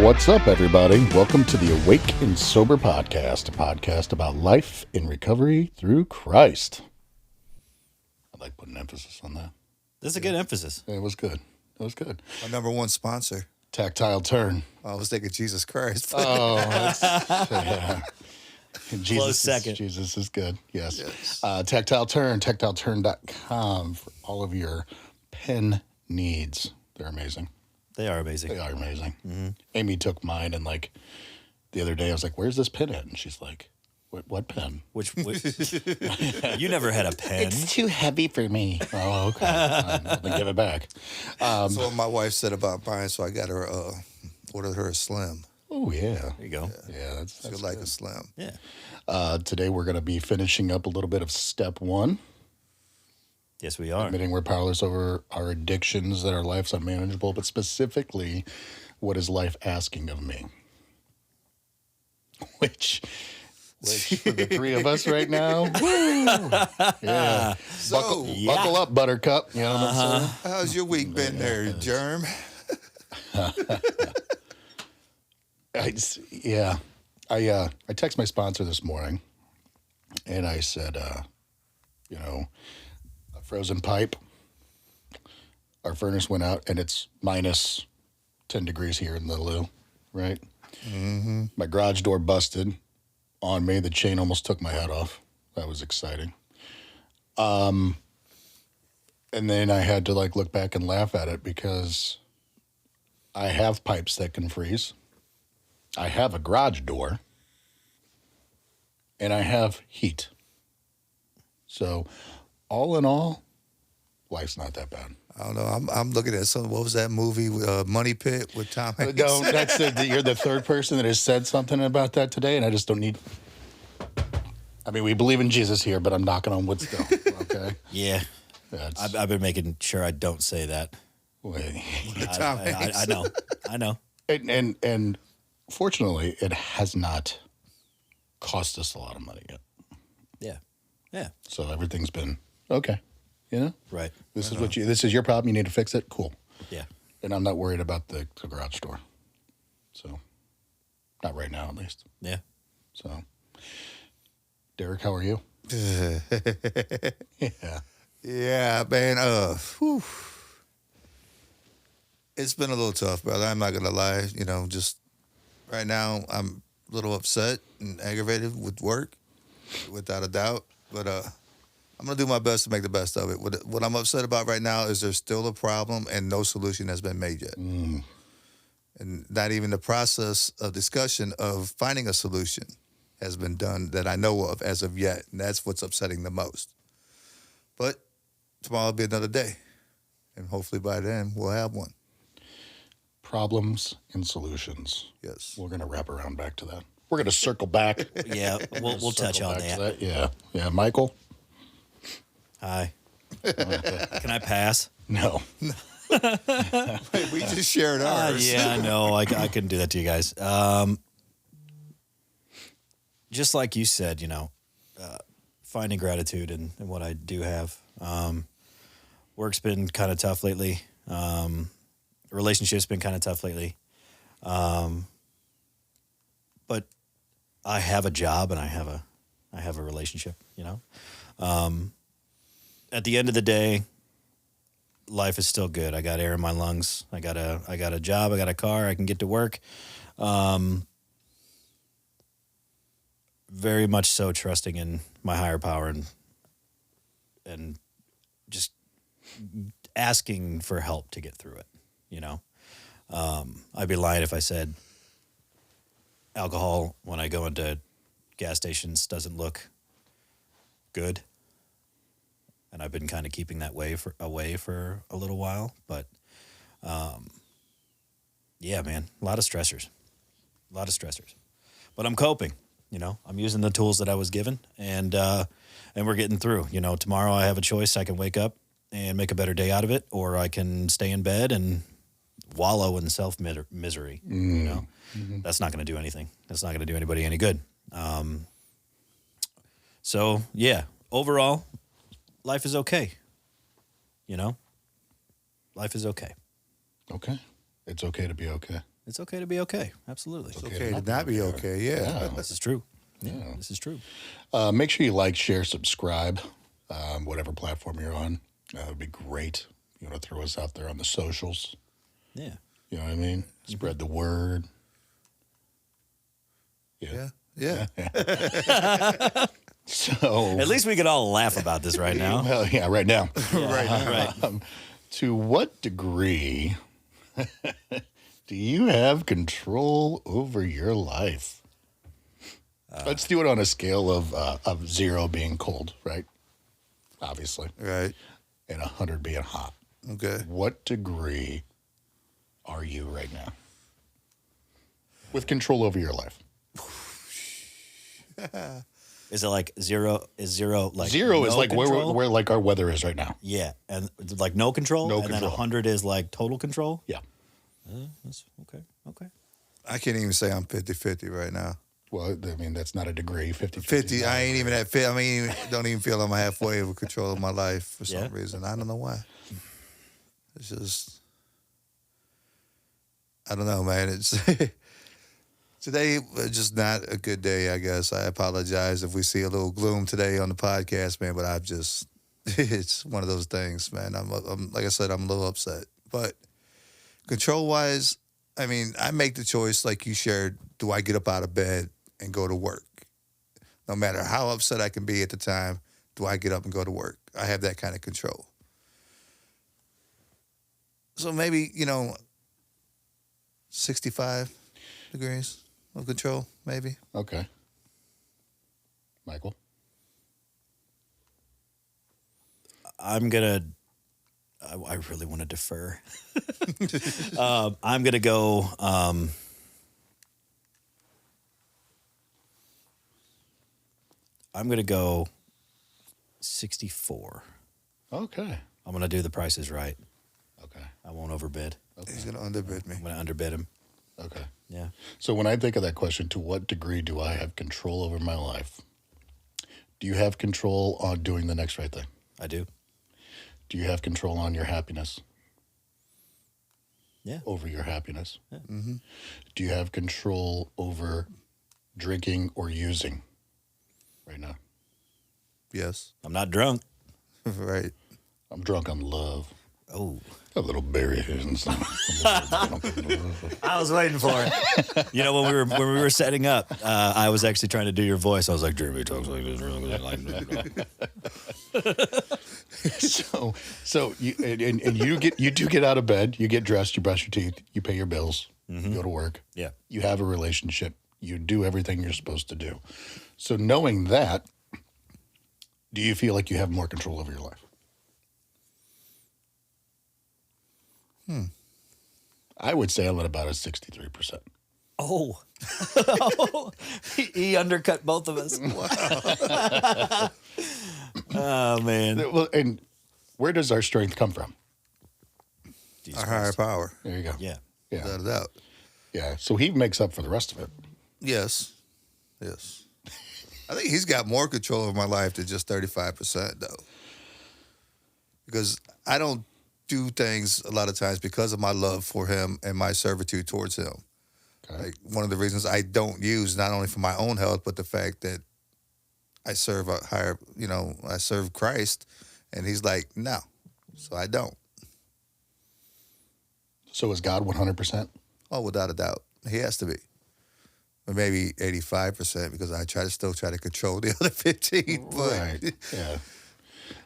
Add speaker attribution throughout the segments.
Speaker 1: What's up, everybody? Welcome to the Awake and Sober Podcast, a podcast about life in recovery through Christ. I like putting emphasis on that.
Speaker 2: This is a good emphasis.
Speaker 1: It was good. It was good.
Speaker 3: My number one sponsor.
Speaker 1: Tactile Turn.
Speaker 3: I was thinking Jesus Christ.
Speaker 1: Oh, that's, yeah.
Speaker 2: Close second.
Speaker 1: Jesus is good. Yes.
Speaker 3: Yes.
Speaker 1: Tactile Turn, tactileturn.com for all of your pen needs. They're amazing.
Speaker 2: They are amazing.
Speaker 1: They are amazing.
Speaker 2: Mm-hmm.
Speaker 1: Amy took mine, and like the other day, I was like, "Where's this pen at?" And she's like, "What pen?"
Speaker 2: Which you never had a pen.
Speaker 1: It's too heavy for me. Oh, okay. Then give it back.
Speaker 3: That's what my wife said about mine, so I got her, ordered her a slim.
Speaker 1: Oh, yeah.
Speaker 2: There you go.
Speaker 1: Yeah, that's
Speaker 3: She like a slim.
Speaker 2: Yeah.
Speaker 1: Today we're going to be finishing up a little bit of step one.
Speaker 2: Yes, we are.
Speaker 1: Admitting we're powerless over our addictions, that our life's unmanageable, but specifically, what is life asking of me? Which for the three of us right now, woo, yeah.
Speaker 3: So,
Speaker 1: Buckle up, Buttercup. You know what I'm saying?
Speaker 3: how's your week been there, Germ?
Speaker 1: I text my sponsor this morning, and I said, a frozen pipe. Our furnace went out, and it's minus 10 degrees here in the Lou, right?
Speaker 3: Mm-hmm.
Speaker 1: My garage door busted on me. The chain almost took my head off. That was exciting. And then I had to look back and laugh at it because I have pipes that can freeze. I have a garage door. And I have heat. So, all in all, life's not that bad.
Speaker 3: I don't know. I'm looking at what was that movie, Money Pit with Tom Hanks?
Speaker 1: No, you're the third person that has said something about that today, and I just don't need. I mean, we believe in Jesus here, but I'm knocking on wood still. Okay.
Speaker 2: Yeah. I've been making sure I don't say that.
Speaker 1: Wait.
Speaker 3: Tom Hanks.
Speaker 2: I know.
Speaker 1: And fortunately, it has not cost us a lot of money yet.
Speaker 2: Yeah.
Speaker 1: So everything's been okay. You know.
Speaker 2: Right.
Speaker 1: This is your problem. You need to fix it. Cool.
Speaker 2: Yeah.
Speaker 1: And I'm not worried about the garage door. So, not right now, at least.
Speaker 2: Yeah.
Speaker 1: So, Derek, how are you? Yeah.
Speaker 3: Yeah, man. It's been a little tough, brother. I'm not gonna lie. Just right now, I'm a little upset and aggravated with work, without a doubt. But I'm gonna do my best to make the best of it. What I'm upset about right now is there's still a problem and no solution has been made yet, and not even the process of discussion of finding a solution has been done that I know of as of yet, and that's what's upsetting the most. But tomorrow will be another day, and hopefully by then we'll have one.
Speaker 1: Problems and solutions.
Speaker 3: Yes.
Speaker 1: We're going to wrap around back to that. We're going to circle back.
Speaker 2: Yeah. We'll touch on that.
Speaker 1: Yeah. Yeah. Michael?
Speaker 2: Hi. Can I pass?
Speaker 1: No.
Speaker 3: Wait, we just shared ours.
Speaker 2: Yeah, I know. I couldn't do that to you guys. Just like you said, finding gratitude in what I do have. Work's been kind of tough lately. Relationship's been kind of tough lately. But I have a job and I have a relationship, At the end of the day, life is still good. I got air in my lungs. I got a job, I got a car, I can get to work. Very much so trusting in my higher power and just asking for help to get through it, I'd be lying if I said alcohol when I go into gas stations doesn't look good. And I've been kind of keeping that away for a little while. But, yeah, man, a lot of stressors. But I'm coping, I'm using the tools that I was given, and we're getting through. Tomorrow I have a choice. I can wake up and make a better day out of it, or I can stay in bed and wallow in self-misery, Mm-hmm. That's not going to do anything. That's not going to do anybody any good. So, yeah, overall, life is okay. Life is okay.
Speaker 1: Okay. It's okay to be okay.
Speaker 2: It's okay to be okay. Absolutely.
Speaker 3: It's okay to not be okay. Yeah.
Speaker 2: This is true. Yeah, this is true.
Speaker 1: Make sure you like, share, subscribe, whatever platform you're on. That would be great. You want to throw us out there on the socials.
Speaker 2: Yeah.
Speaker 1: You know what I mean? Spread the word.
Speaker 3: Yeah. Yeah.
Speaker 1: So
Speaker 2: At least we could all laugh about this right now.
Speaker 1: well, yeah, right now.
Speaker 2: Right.
Speaker 1: To what degree do you have control over your life? Let's do it on a scale of 0 being cold, right? Obviously,
Speaker 3: Right.
Speaker 1: and 100 being hot.
Speaker 3: Okay.
Speaker 1: What degree are you right now with control over your life?
Speaker 2: Is it like 0? Is 0 like
Speaker 1: 0 is
Speaker 2: no
Speaker 1: like
Speaker 2: control?
Speaker 1: where like our weather is right now.
Speaker 2: Yeah, and it's like no control.
Speaker 1: No
Speaker 2: and then
Speaker 1: control.
Speaker 2: 100 is like total control.
Speaker 1: Yeah.
Speaker 2: That's okay. Okay.
Speaker 3: I can't even say I'm 50-50 right now.
Speaker 1: Well, I mean, that's not a degree. 50.
Speaker 3: 50. I ain't even at 50. I mean, don't even feel I'm halfway of control of my life for some
Speaker 2: Yeah.
Speaker 3: reason. I don't know why. It's just, I don't know, man. It's today was just not a good day. I guess I apologize if we see a little gloom today on the podcast, man. But I've just, it's one of those things, man. I'm like I said, I'm a little upset. But control wise, I mean, I make the choice, like you shared. Do I get up out of bed and go to work? No matter how upset I can be at the time, do I get up and go to work? I have that kind of control. So maybe, 65 degrees of control, maybe.
Speaker 1: Okay. Michael?
Speaker 2: I'm gonna. I really want to defer. I'm gonna go. I'm gonna go 64.
Speaker 1: Okay.
Speaker 2: I'm gonna do the prices right.
Speaker 1: Okay.
Speaker 2: I won't overbid.
Speaker 3: He's going to underbid me.
Speaker 2: I'm gonna underbid him.
Speaker 1: Okay.
Speaker 2: Yeah.
Speaker 1: So when I think of that question, to what degree do I have control over my life? Do you have control on doing the next right thing?
Speaker 2: I do.
Speaker 1: Do you have control on your happiness?
Speaker 2: Yeah.
Speaker 1: Over your happiness?
Speaker 2: Yeah.
Speaker 3: Mm-hmm.
Speaker 1: Do you have control over drinking or using right now?
Speaker 3: Yes.
Speaker 2: I'm not drunk.
Speaker 3: Right.
Speaker 1: I'm drunk on love.
Speaker 2: Oh.
Speaker 1: A little berry hands.
Speaker 2: I was waiting for it. You know, when we were setting up, I was actually trying to do your voice. I was like, Jeremy talks like this.
Speaker 1: So you and you do get out of bed, you get dressed, you brush your teeth, you pay your bills, you go to work.
Speaker 2: Yeah.
Speaker 1: You have a relationship. You do everything you're supposed to do. So knowing that, do you feel like you have more control over your life? I would say I'm at about a 63%.
Speaker 2: Oh. he undercut both of us. Wow. Oh, man.
Speaker 1: Well, and where does our strength come from?
Speaker 2: Jesus
Speaker 3: Our higher
Speaker 2: Christ.
Speaker 3: power.
Speaker 1: There you go.
Speaker 2: Yeah.
Speaker 1: Yeah.
Speaker 3: Without a doubt.
Speaker 1: Yeah. So he makes up for the rest of it.
Speaker 3: Yes. Yes. I think he's got more control over my life than just 35%, though. Because I don't do things a lot of times because of my love for him and my servitude towards him.
Speaker 1: Okay.
Speaker 3: Like one of the reasons I don't use, not only for my own health, but the fact that I serve a higher, I serve Christ, and he's like, no. So I don't.
Speaker 1: So is God 100%?
Speaker 3: Oh, without a doubt. He has to be. Or maybe 85% because I still try to control the other 15. But
Speaker 1: Right. Yeah.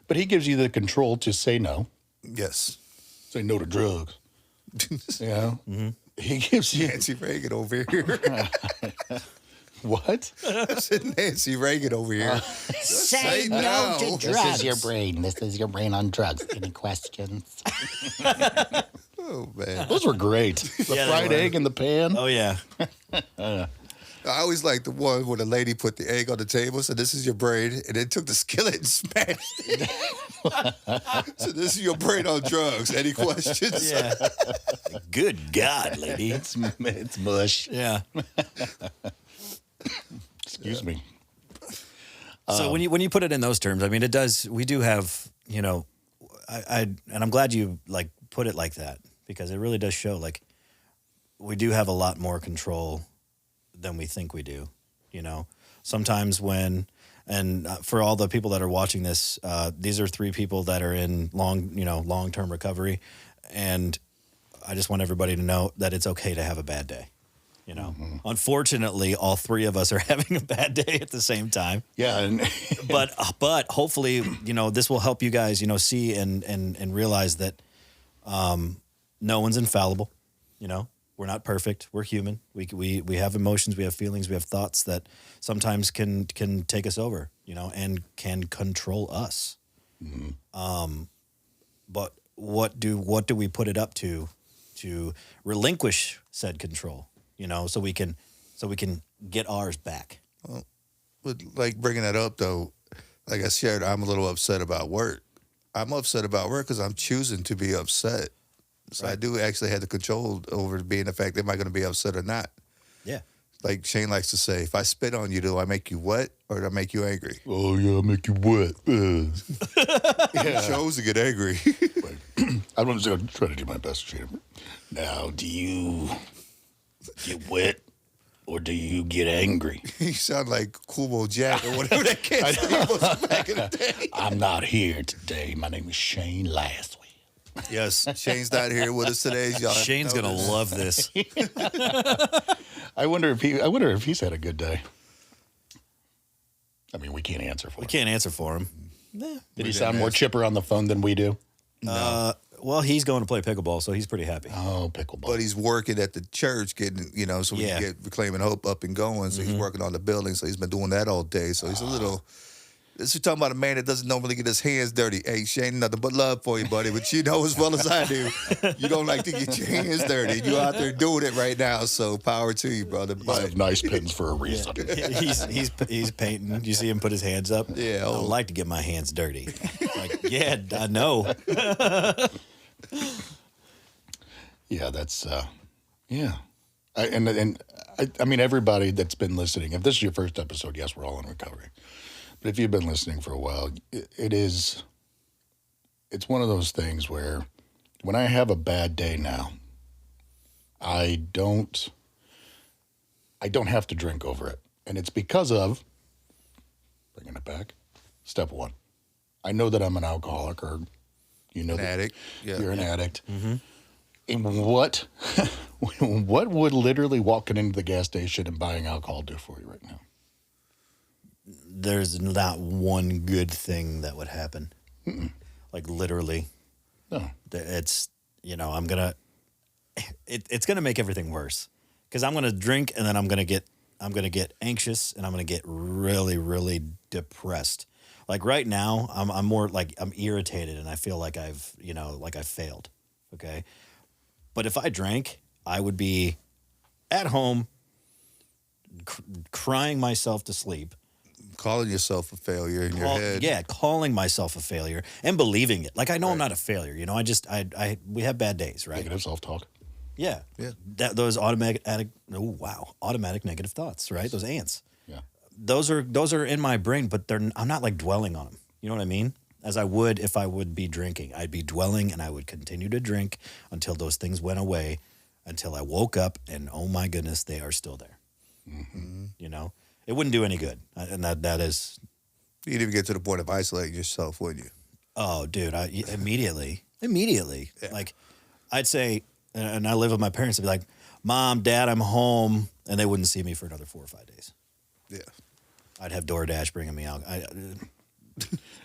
Speaker 1: But he gives you the control to say no.
Speaker 3: yes.
Speaker 1: Say no to drugs. He gives you
Speaker 3: Nancy Reagan over here.
Speaker 1: what?
Speaker 3: I said Nancy Reagan over here.
Speaker 4: Say no to drugs.
Speaker 1: This is your brain. This is your brain on drugs. Any questions?
Speaker 3: Oh, man.
Speaker 1: Those were great. The
Speaker 2: Yeah, they
Speaker 1: fried
Speaker 2: were.
Speaker 1: egg in the pan.
Speaker 2: Oh, yeah.
Speaker 3: I always like the one where the lady put the egg on the table, so this is your brain, and then took the skillet and smashed it. So this is your brain on drugs. Any questions?
Speaker 2: Yeah. Good God, lady.
Speaker 1: It's mush.
Speaker 2: Yeah.
Speaker 1: Excuse me.
Speaker 2: So when you put it in those terms, I mean, it does. We do have, and I'm glad you like put it like that because it really does show. Like, we do have a lot more control than we think we do. You know, sometimes for all the people that are watching this, these are 3 people that are in long-term recovery. And I just want everybody to know that it's okay to have a bad day. You know, unfortunately, all 3 of us are having a bad day at the same time.
Speaker 1: Yeah. And
Speaker 2: But hopefully, this will help you guys, see and realize that no one's infallible. We're not perfect. We're human. We have emotions. We have feelings. We have thoughts that sometimes can take us over, and can control us. But what do we put it up to relinquish said control? So we can get ours back.
Speaker 3: Well, with like bringing that up though, like I shared, I'm a little upset about work. I'm upset about work because I'm choosing to be upset. So I do actually have the control over being the fact, am I going to be upset or not?
Speaker 2: Yeah.
Speaker 3: Like Shane likes to say, if I spit on you, do I make you wet or do I make you angry?
Speaker 1: oh yeah, I'll make you wet.
Speaker 3: He chose to get angry.
Speaker 1: I'm just going to try to do my best, Shane. Now, do you get wet or do you get angry?
Speaker 3: You sound like Kubo Jack or whatever that kid was back in the day.
Speaker 1: I'm not here today. My name is Shane Lastway.
Speaker 2: Yes.
Speaker 3: Shane's not here with us today. Y'all
Speaker 2: Shane's
Speaker 3: know
Speaker 2: gonna
Speaker 3: this.
Speaker 2: love this.
Speaker 1: I wonder if he's had a good day. I mean, we can't answer for
Speaker 2: We
Speaker 1: him.
Speaker 2: can't answer for him.
Speaker 1: Did he sound more chipper on the phone than we do?
Speaker 2: Well, he's going to play pickleball, so he's pretty happy.
Speaker 1: Oh, pickleball.
Speaker 3: But he's working at the church, getting, so we
Speaker 2: Yeah.
Speaker 3: can get Reclaiming Hope up and going. So he's working on the building. So he's been doing that all day. So he's a little. This is talking about a man that doesn't normally get his hands dirty. Hey, Shane, nothing but love for you, buddy. But you know as well as I do, you don't like to get your hands dirty. You're out there doing it right now. So power to you, brother.
Speaker 1: I
Speaker 3: But
Speaker 1: have nice pins for a reason.
Speaker 2: He's painting. You see him put his hands up?
Speaker 3: Yeah,
Speaker 2: I don't like to get my hands dirty. Like, yeah, I know.
Speaker 1: Yeah, that's yeah. I mean, everybody that's been listening. If this is your first episode, yes, we're all in recovery. But if you've been listening for a while, it's one of those things where when I have a bad day now, I don't have to drink over it. And it's because of, bringing it back, step 1. I know that I'm an alcoholic, or
Speaker 3: an addict. Yeah.
Speaker 1: you're an addict. And what would literally walking into the gas station and buying alcohol do for you right now?
Speaker 2: There's not one good thing that would happen. Like literally.
Speaker 1: No.
Speaker 2: It's, I'm going to, it's going to make everything worse. Because I'm going to drink and then I'm going to get anxious and I'm going to get really, really depressed. Like right now, I'm more like I'm irritated and I feel like I've failed. Okay. But if I drank, I would be at home crying myself to sleep.
Speaker 3: Calling yourself a failure in your head.
Speaker 2: Yeah, calling myself a failure and believing it. Like I know I'm not a failure. We have bad days, right?
Speaker 1: Negative self-talk.
Speaker 2: Yeah.
Speaker 3: Yeah.
Speaker 2: Those automatic negative thoughts, right? Those ants.
Speaker 1: Yeah.
Speaker 2: Those are in my brain, but I'm not like dwelling on them. You know what I mean? As I would if I would be drinking. I'd be dwelling and I would continue to drink until those things went away, until I woke up and oh my goodness, they are still there. It wouldn't do any good. And that is.
Speaker 3: You'd even get to the point of isolating yourself, wouldn't you?
Speaker 2: Oh, dude, immediately.
Speaker 3: Yeah.
Speaker 2: Like I'd say, and I live with my parents, I'd be like, Mom, Dad, I'm home. And they wouldn't see me for another 4 or 5 days.
Speaker 3: Yeah.
Speaker 2: I'd have DoorDash bringing me out.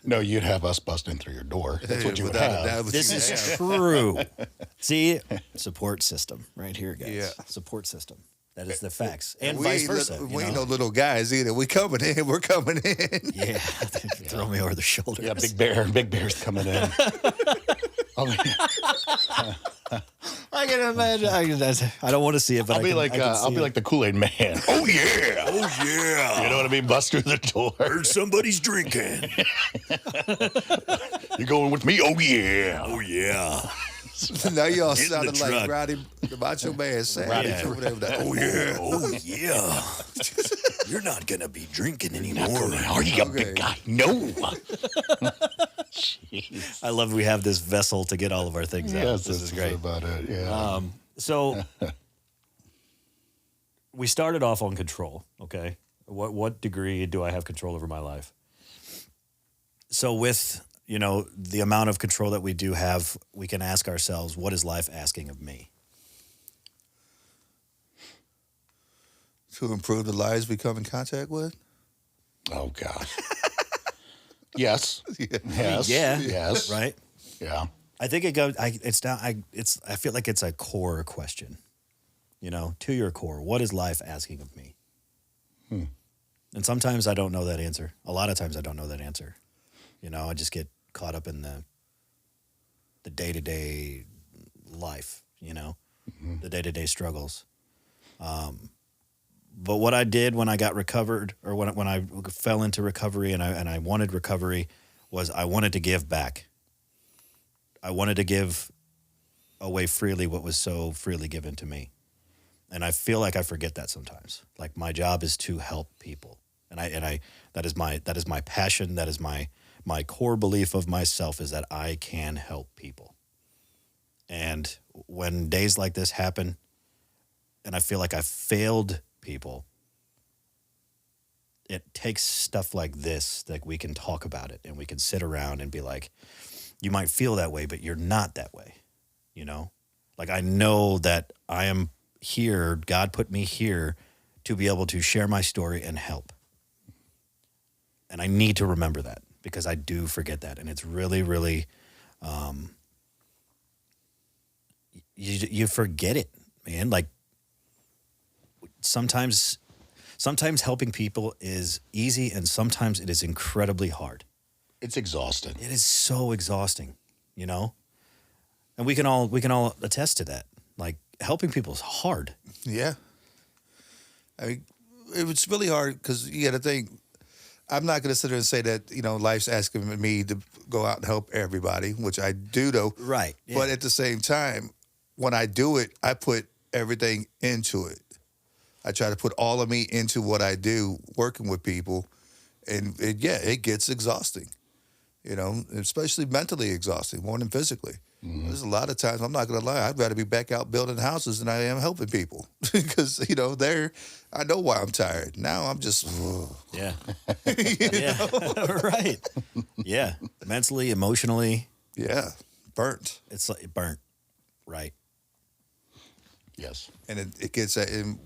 Speaker 1: No, you'd have us busting through your door. That's what you would have.
Speaker 2: This is true. See, support system right here, guys.
Speaker 3: Yeah.
Speaker 2: Support system. That is the facts. And
Speaker 3: we
Speaker 2: vice
Speaker 3: ain't
Speaker 2: versa.
Speaker 3: We ain't no little guys either. We coming in. We're coming in.
Speaker 2: Yeah. Throw me over the shoulder.
Speaker 1: Yeah, Big Bear's coming in.
Speaker 2: I can imagine. I don't want to see it, but
Speaker 1: I'll be like the Kool-Aid man. Oh yeah.
Speaker 2: oh yeah.
Speaker 1: You know what I mean? Bust through the door.
Speaker 2: Heard somebody's drinking.
Speaker 1: You going with me? Oh yeah.
Speaker 2: Oh yeah.
Speaker 3: Now y'all
Speaker 2: Get in the
Speaker 3: sounded like
Speaker 2: truck.
Speaker 3: Roddy, the Macho Man Sam.
Speaker 1: Roddy
Speaker 3: Over there with that, oh yeah.
Speaker 2: Oh yeah. You're not gonna be drinking anymore.
Speaker 1: Are you a
Speaker 3: Okay.
Speaker 1: big guy? No.
Speaker 2: I love we have this vessel to get all of our things out.
Speaker 1: Yes,
Speaker 2: This is great.
Speaker 1: about it. Yeah.
Speaker 2: So we started off on control. Okay, what degree do I have control over my life? So with the amount of control that we do have, we can ask ourselves, what is life asking of me?
Speaker 3: To improve the lives we come in contact with.
Speaker 1: Oh gosh. Yes.
Speaker 3: Yeah.
Speaker 1: Yes.
Speaker 2: Yeah.
Speaker 1: Yes.
Speaker 2: Right.
Speaker 1: Yeah.
Speaker 2: I think it goes. I feel like it's a core question. To your core, what is life asking of me? And sometimes I don't know that answer. A lot of times I don't know that answer. I just get caught up in the day-to-day life. The day-to-day struggles. But what I did when I got recovered, or when I fell into recovery, and I wanted recovery, was I wanted to give back. I wanted to give away freely what was so freely given to me. And I feel like I forget that sometimes. Like, my job is to help people. And I that is my passion. That is my core belief of myself, is that I can help people. And when days like this happen, and I feel like I failed people, it takes stuff like this that we can talk about it, and we can sit around and be like, you might feel that way, but you're not that way. Like, I know that I am here. God put me here to be able to share my story and help. And I need to remember that, because I do forget that. And it's really, really, you forget it, man. Like, sometimes helping people is easy, and sometimes it is incredibly hard.
Speaker 1: It's exhausting.
Speaker 2: It is so exhausting, and we can all attest to that. Like, helping people is hard.
Speaker 3: Yeah. I mean, it was really hard because you got to think. I'm not going to sit there and say that life's asking me to go out and help everybody, which I do though.
Speaker 2: Right. Yeah.
Speaker 3: But at the same time, when I do it, I put everything into it. I try to put all of me into what I do, working with people, and it gets exhausting. Especially mentally exhausting, more than physically. Mm-hmm. There's a lot of times, I'm not going to lie, I'd rather be back out building houses than I am helping people. Because, I know why I'm tired. Now I'm just,
Speaker 2: yeah. Yeah. Right. Yeah. Mentally, emotionally.
Speaker 3: Yeah. Burnt.
Speaker 2: It's like burnt. Right.
Speaker 1: Yes.
Speaker 3: And it gets, and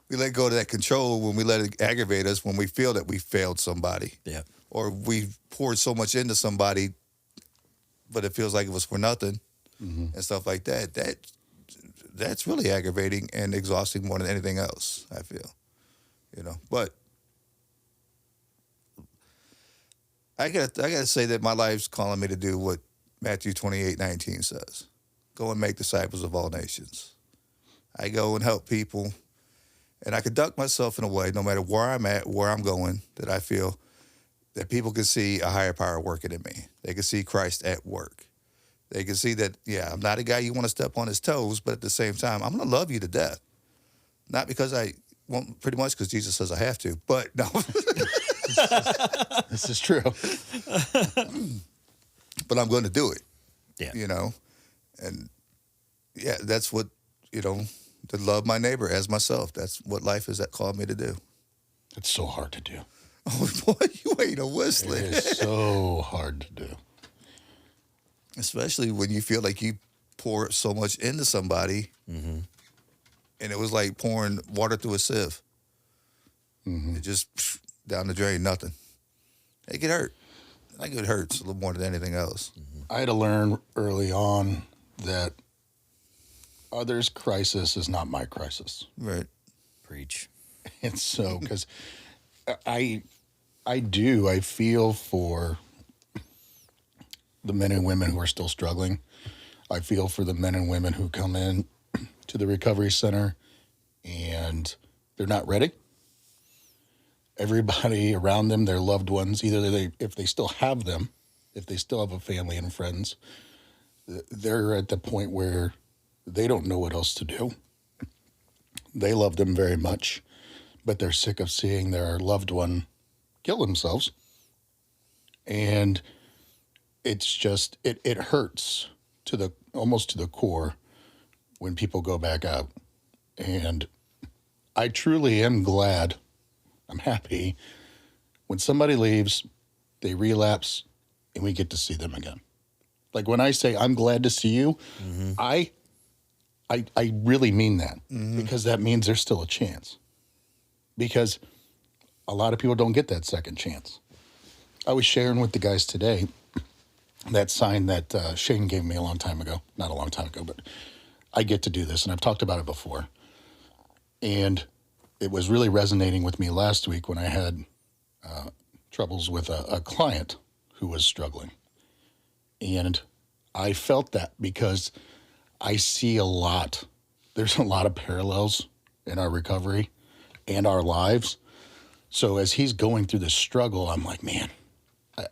Speaker 3: we let go of that control when we let it aggravate us, when we feel that we failed somebody.
Speaker 2: Yeah.
Speaker 3: Or we poured so much into somebody, but it feels like it was for nothing, and stuff like that. That's really aggravating and exhausting more than anything else, I feel. But I gotta say that my life's calling me to do what Matthew 28:19 says. Go and make disciples of all nations. I go and help people, and I conduct myself in a way, no matter where I'm at, where I'm going, that I feel that people can see a higher power working in me. They can see Christ at work. They can see that, I'm not a guy you want to step on his toes, but at the same time, I'm going to love you to death. Not because pretty much because Jesus says I have to, but no.
Speaker 1: This is true.
Speaker 3: But I'm going to do it.
Speaker 2: Yeah.
Speaker 3: And that's what, to love my neighbor as myself. That's what life has called me to do.
Speaker 1: It's so hard to do.
Speaker 3: Oh, boy, you ain't a whistler.
Speaker 1: It is so hard to do.
Speaker 3: Especially when you feel like you pour so much into somebody, and it was like pouring water through a sieve. It just down the drain, nothing. It can hurt. I think it hurts a little more than anything else.
Speaker 1: I had to learn early on that others' crisis is not my crisis.
Speaker 3: Right.
Speaker 2: Preach.
Speaker 1: And so, because I feel for the men and women who are still struggling. I feel for the men and women who come in to the recovery center and they're not ready. Everybody around them, their loved ones, if they still have them, if they still have a family and friends, they're at the point where they don't know what else to do. They love them very much, but they're sick of seeing their loved one kill themselves. And it's just, it hurts almost to the core when people go back out. And I truly am glad. I'm happy when somebody leaves, they relapse, and we get to see them again. Like when I say I'm glad to see you, I really mean that because that means there's still a chance. Because a lot of people don't get that second chance. I was sharing with the guys today that sign that Shane gave me a long time ago. Not a long time ago, but I get to do this, and I've talked about it before. And it was really resonating with me last week when I had troubles with a client who was struggling. And I felt that because I see there's a lot of parallels in our recovery and our lives. So as he's going through this struggle, I'm like, man,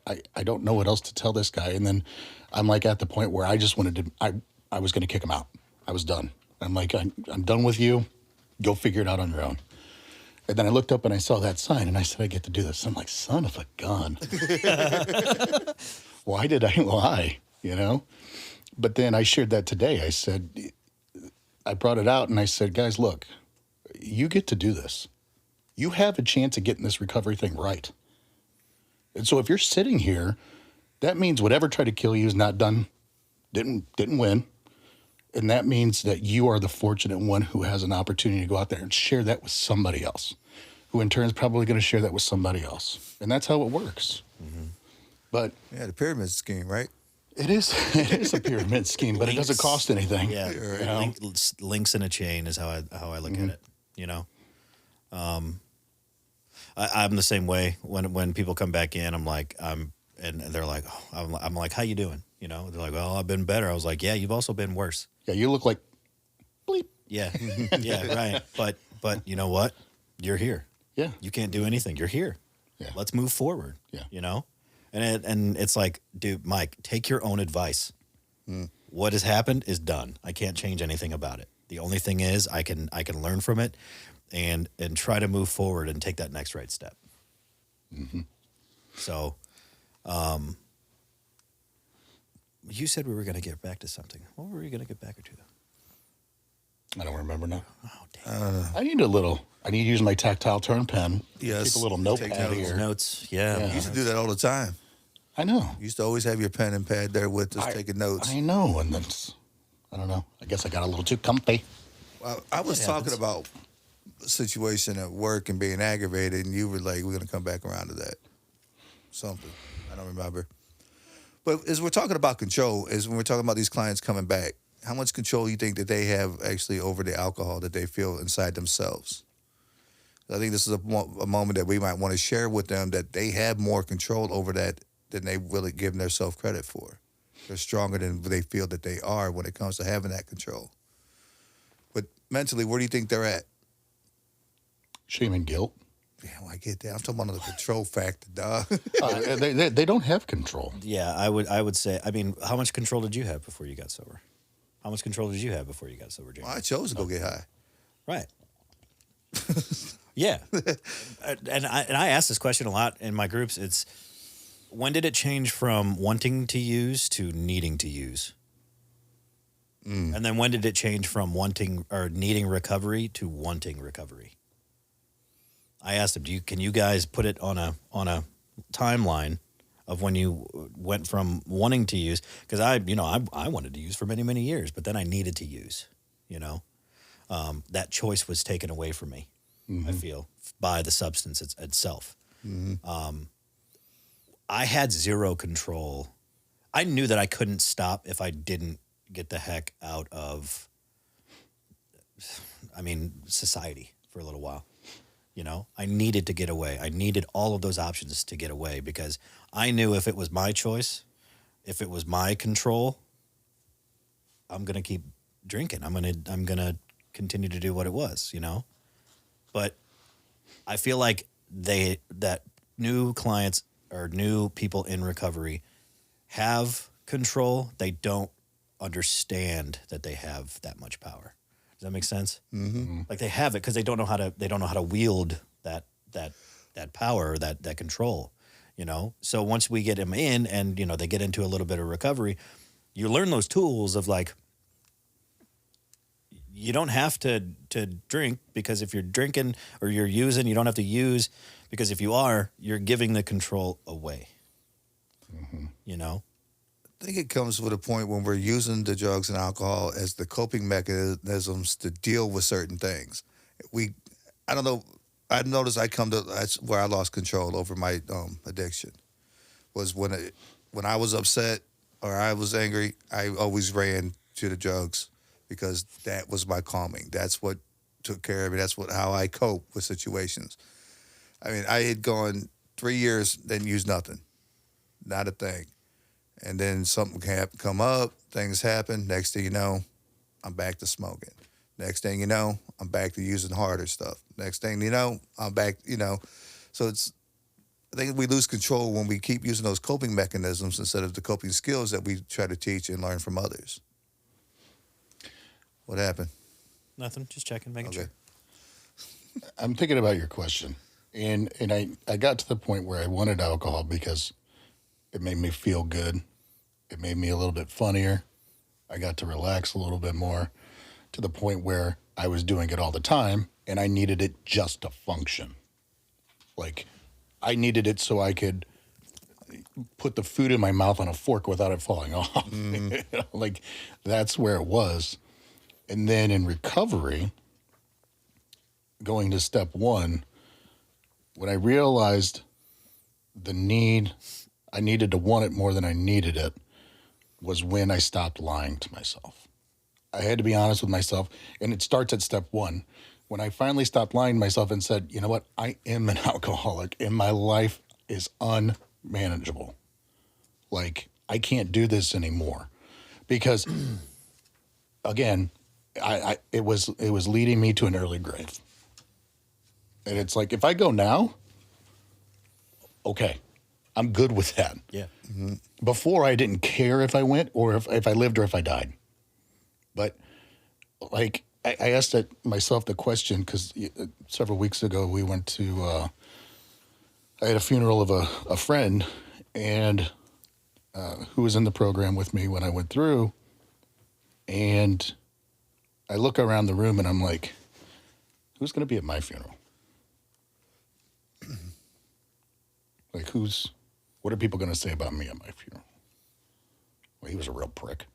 Speaker 1: I don't know what else to tell this guy. And then I'm like at the point where I just wanted to, I was going to kick him out. I was done. I'm like, I'm done with you. Go figure it out on your own. And then I looked up and I saw that sign and I said, I get to do this. I'm like, son of a gun. Why did I lie? You know? But then I shared that today. I said, I brought it out and I said, guys, look, you get to do this. You have a chance of getting this recovery thing right. And so if you're sitting here, that means whatever tried to kill you is not done, didn't win. And that means that you are the fortunate one who has an opportunity to go out there and share that with somebody else, who in turn is probably going to share that with somebody else. And that's how it works. But
Speaker 3: Yeah, the pyramid scheme, right?
Speaker 1: it is a pyramid scheme, but it doesn't cost anything.
Speaker 2: Yeah,
Speaker 1: you know?
Speaker 2: links in a chain is how I look at it. You know, I'm the same way. When people come back in, I'm like, and they're like, oh, I'm like, how you doing? You know, they're like, well, I've been better. I was like, yeah, you've also been worse.
Speaker 1: Yeah, you look like bleep.
Speaker 2: Yeah, yeah, right. But you know what? You're here.
Speaker 1: Yeah.
Speaker 2: You can't do anything. You're here.
Speaker 1: Yeah.
Speaker 2: Let's move forward.
Speaker 1: Yeah.
Speaker 2: You know, and it's like, dude, Mike, take your own advice. What has happened is done. I can't change anything about it. The only thing is I can learn from it and try to move forward and take that next right step. So, you said we were going to get back to something. What were we going to get back to?
Speaker 1: I don't remember now.
Speaker 2: Oh, damn.
Speaker 1: I need to use my tactile turn pen.
Speaker 3: Yes.
Speaker 1: Keep a little
Speaker 3: Take
Speaker 1: notepad
Speaker 3: notes.
Speaker 1: here.
Speaker 2: Notes. Yeah.
Speaker 3: You used to do that all the time.
Speaker 1: I know.
Speaker 3: You used to always have your pen and pad there with us taking notes.
Speaker 1: I know. And that's, I don't know. I guess I got a little too comfy.
Speaker 3: I was
Speaker 2: It
Speaker 3: talking
Speaker 2: happens.
Speaker 3: about a situation at work and being aggravated, and you were like, we're going to come back around to that. Something. I don't remember. But as we're talking about control, is when we're talking about these clients coming back, how much control you think that they have actually over the alcohol that they feel inside themselves? I think this is a moment that we might want to share with them that they have more control over that than they really give themselves credit for. They're stronger than they feel that they are when it comes to having that control. But mentally, where do you think they're at?
Speaker 1: Shame and guilt.
Speaker 3: Yeah, well, I get that. I'm talking about the control factor, dog.
Speaker 1: They don't have control.
Speaker 2: Yeah, I would say. I mean, how much control did you have before you got sober? How much control did you have before you got sober, James?
Speaker 3: Well, I chose to go get high.
Speaker 2: Right. Yeah. and I ask this question a lot in my groups. It's, when did it change from wanting to use to needing to use? And then when did it change from wanting or needing recovery to wanting recovery? I asked them, can you guys put it on a timeline of when you went from wanting to use? Because I wanted to use for many, many years, but then I needed to use, that choice was taken away from me, I feel, by the substance itself. I had zero control. I knew that I couldn't stop if I didn't get the heck out of, society for a little while. I needed to get away. I needed all of those options to get away because I knew if it was my choice, if it was my control, I'm going to keep drinking. I'm going to continue to do what it was, But I feel like that new clients or new people in recovery have control. They don't understand that they have that much power. Does that make sense? Mm-hmm. Like they have it because they don't know how to wield that power or that control, So once we get them in and, they get into a little bit of recovery, you learn those tools of like, you don't have to drink, because if you're drinking or you're using, you don't have to use, because if you are, you're giving the control away. You know?
Speaker 3: I think it comes with a point when we're using the drugs and alcohol as the coping mechanisms to deal with certain things. I don't know. I noticed that's where I lost control over my addiction. Was when I was upset or I was angry, I always ran to the drugs because that was my calming. That's what took care of me. That's how I cope with situations. I mean, I had gone 3 years, didn't use nothing, not a thing. And then something come up, things happen. Next thing you know, I'm back to smoking. Next thing you know, I'm back to using harder stuff. Next thing you know, I'm back, So I think we lose control when we keep using those coping mechanisms instead of the coping skills that we try to teach and learn from others. What happened?
Speaker 2: Nothing. Just checking, making
Speaker 3: Okay.
Speaker 2: sure.
Speaker 1: I'm thinking about your question. And I got to the point where I wanted alcohol because it made me feel good. It made me a little bit funnier. I got to relax a little bit more, to the point where I was doing it all the time and I needed it just to function. Like, I needed it so I could put the food in my mouth on a fork without it falling off. Like, that's where it was. And then in recovery, going to step one, when I realized the need, I needed to want it more than I needed it, was when I stopped lying to myself. I had to be honest with myself, and it starts at step one. When I finally stopped lying to myself and said, you know what, I am an alcoholic and my life is unmanageable. Like, I can't do this anymore. Because, again, it was leading me to an early grave. And it's like, if I go now, okay, I'm good with that.
Speaker 2: Yeah.
Speaker 1: Before, I didn't care if I went or if I lived or if I died. But, like, I asked myself the question because several weeks ago we went to, I had a funeral of a friend and who was in the program with me when I went through. And I look around the room and I'm like, who's going to be at my funeral? Like, what are people going to say about me at my funeral? Well, he was a real prick.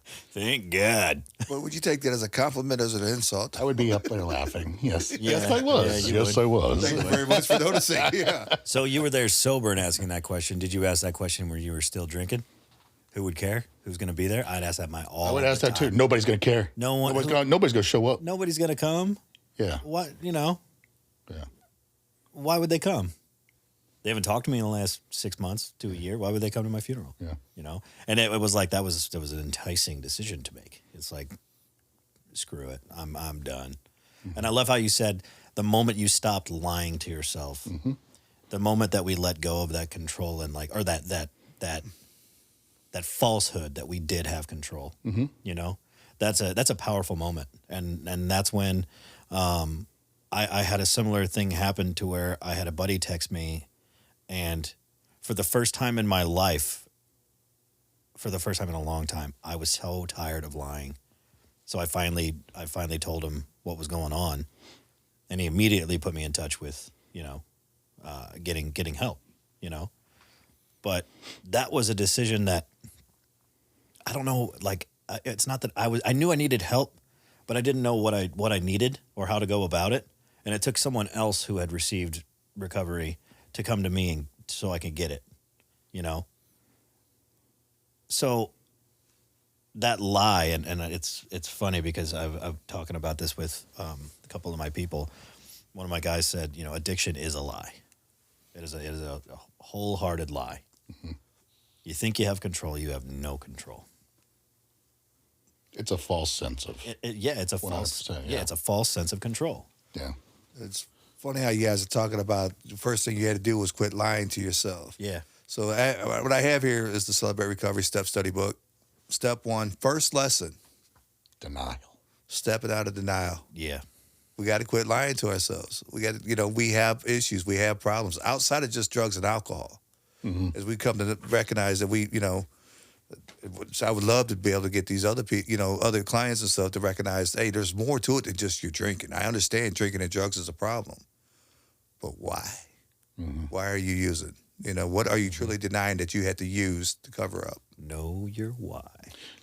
Speaker 2: Thank God.
Speaker 3: Well, would you take that as a compliment or as an insult?
Speaker 1: I would be up there laughing. Yes.
Speaker 2: Yeah.
Speaker 1: Yes, I was.
Speaker 2: Yeah, you
Speaker 1: Yes, I was.
Speaker 3: Thank you very much for noticing. Yeah.
Speaker 2: So you were there sober and asking that question. Did you ask that question where you were still drinking? Who would care? Who's going to be there? I'd ask that
Speaker 1: I would ask that too. Nobody's going to care.
Speaker 2: No one.
Speaker 1: Nobody's going to show up.
Speaker 2: Nobody's going to come.
Speaker 1: Yeah.
Speaker 2: What?
Speaker 1: Yeah.
Speaker 2: Why would they come? They haven't talked to me in the last 6 months to a year. Why would they come to my funeral?
Speaker 1: Yeah.
Speaker 2: And it was like that was an enticing decision to make. It's like, screw it, I'm done. Mm-hmm. And I love how you said the moment you stopped lying to yourself, the moment that we let go of that control and that falsehood that we did have control. That's a powerful moment, and that's when I had a similar thing happen to where I had a buddy text me. And for the first time in my life, for the first time in a long time, I was so tired of lying. So I finally told him what was going on, and he immediately put me in touch with, getting help, But that was a decision that, I don't know, like, it's not that I knew I needed help, but I didn't know what I needed or how to go about it. And it took someone else who had received recovery to come to me so I could get it, So that lie, and it's funny because I'm talking about this with a couple of my people. One of my guys said, addiction is a lie. It is a wholehearted lie. Mm-hmm. You think you have control, you have no control.
Speaker 1: It's a false sense of.
Speaker 2: It's a false. Yeah, it's a false sense of control.
Speaker 1: Yeah.
Speaker 3: It's funny how you guys are talking about the first thing you had to do was quit lying to yourself.
Speaker 2: Yeah.
Speaker 3: So what I have here is the Celebrate Recovery Step Study book. Step one, first lesson.
Speaker 1: Denial.
Speaker 3: Stepping out of denial.
Speaker 2: Yeah.
Speaker 3: We got to quit lying to ourselves. We got to, we have issues. We have problems outside of just drugs and alcohol. Mm-hmm. As we come to recognize that So I would love to be able to get these other people, other clients and stuff to recognize, hey, there's more to it than just you drinking. I understand drinking and drugs is a problem, but why? Why are you using? What are you truly denying that you had to use to cover up?
Speaker 2: Know your why.